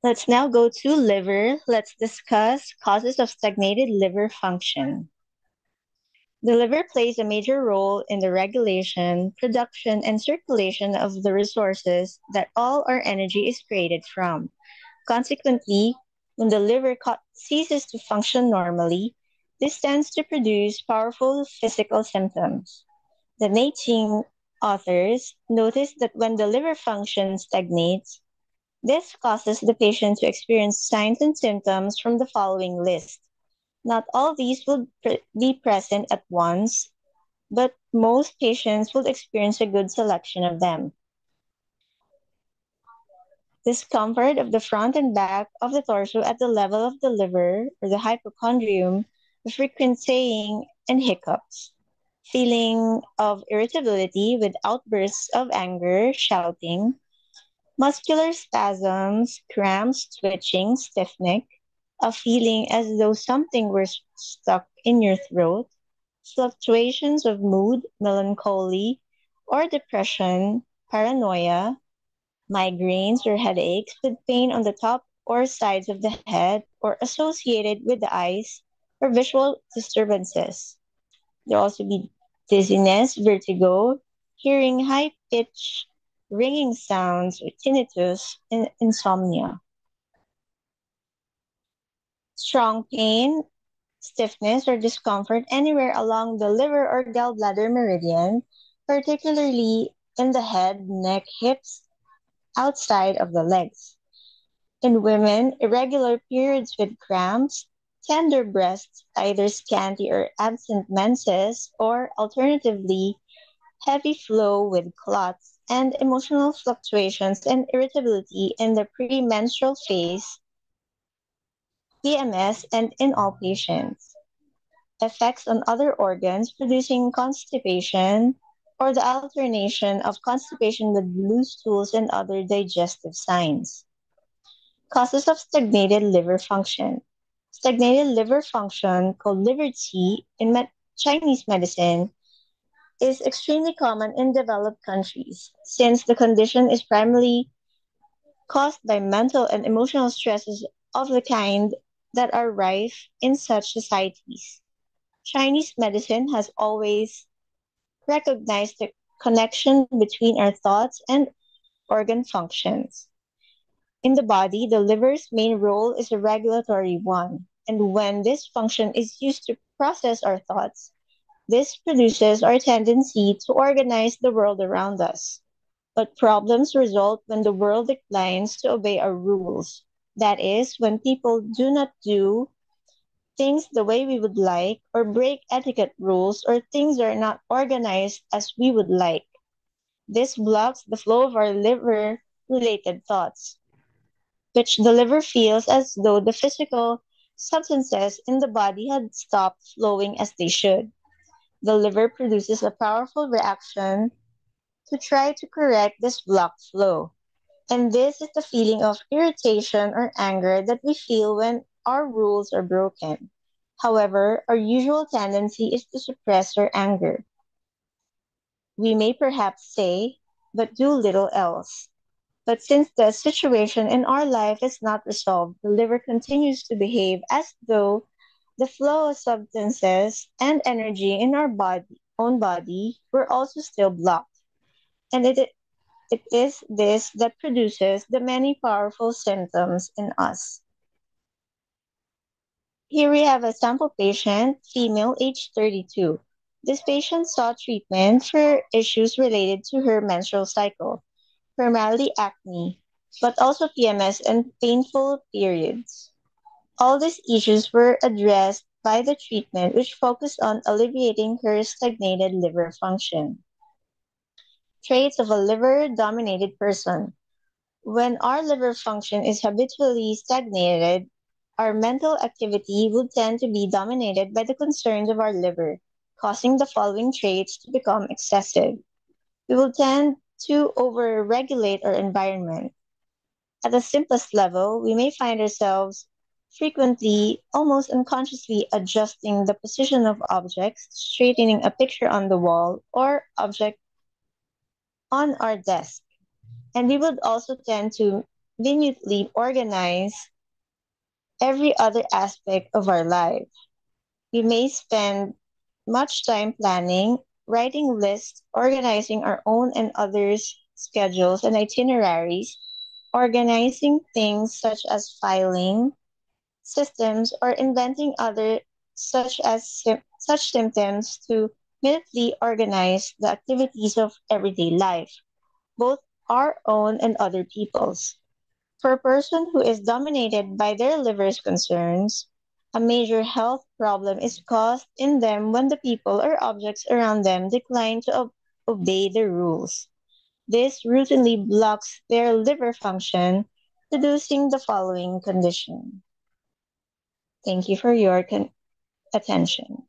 Let's now go to liver. Let's discuss causes of stagnated liver function. The liver plays a major role in the regulation, production, and circulation of the resources that all our energy is created from. Consequently, when the liver ceases to function normally, this tends to produce powerful physical symptoms. The Nating authors noticed that when the liver function stagnates, this causes the patient to experience signs and symptoms from the following list. Not all these will be present at once, but most patients will experience a good selection of them. Discomfort of the front and back of the torso at the level of the liver or the hypochondrium, the frequent saying and hiccups, feeling of irritability with outbursts of anger, shouting, muscular spasms, cramps, twitching, stiff neck, a feeling as though something were stuck in your throat, fluctuations of mood, melancholy, or depression, paranoia, migraines or headaches with pain on the top or sides of the head or associated with the eyes or visual disturbances. There will also be dizziness, vertigo, hearing high pitched ringing sounds or tinnitus, and insomnia. Strong pain, stiffness, or discomfort anywhere along the liver or gallbladder meridian, particularly in the head, neck, hips, outside of the legs. In women, irregular periods with cramps, tender breasts, either scanty or absent menses, or alternatively, heavy flow with clots, and emotional fluctuations and irritability in the premenstrual phase, PMS, and in all patients. Effects on other organs producing constipation or the alternation of constipation with loose stools and other digestive signs. Causes of stagnated liver function. Stagnated liver function, called liver qi in Chinese medicine, is extremely common in developed countries since the condition is primarily caused by mental and emotional stresses of the kind that are rife in such societies. Chinese medicine has always recognized the connection between our thoughts and organ functions. In the body, the liver's main role is a regulatory one, and when this function is used to process our thoughts, this produces our tendency to organize the world around us. But problems result when the world declines to obey our rules. That is, when people do not do things the way we would like, or break etiquette rules, or things are not organized as we would like. This blocks the flow of our liver related thoughts, which the liver feels as though the physical substances in the body had stopped flowing as they should. The liver produces a powerful reaction to try to correct this blocked flow. And this is the feeling of irritation or anger that we feel when our rules are broken. However, our usual tendency is to suppress our anger. We may perhaps say, but do little else. But since the situation in our life is not resolved, the liver continues to behave as though the flow of substances and energy in our own body were also still blocked. And it is this that produces the many powerful symptoms in us. Here we have a sample patient, female, age 32. This patient sought treatment for issues related to her menstrual cycle, primarily acne, but also PMS and painful periods. All these issues were addressed by the treatment, which focused on alleviating her stagnated liver function. Traits of a liver dominated person. When our liver function is habitually stagnated, our mental activity will tend to be dominated by the concerns of our liver, causing the following traits to become excessive. We will tend to overregulate our environment. At the simplest level, we may find ourselves frequently, almost unconsciously, adjusting the position of objects, straightening a picture on the wall or object on our desk. And we would also tend to minutely organize every other aspect of our life. We may spend much time planning, writing lists, organizing our own and others' schedules and itineraries, organizing things such as filing, systems, or inventing other such symptoms to minutely organize the activities of everyday life, both our own and other people's. For a person who is dominated by their liver's concerns, a major health problem is caused in them when the people or objects around them decline to obey the rules. This routinely blocks their liver function, producing the following condition. Thank you for your attention.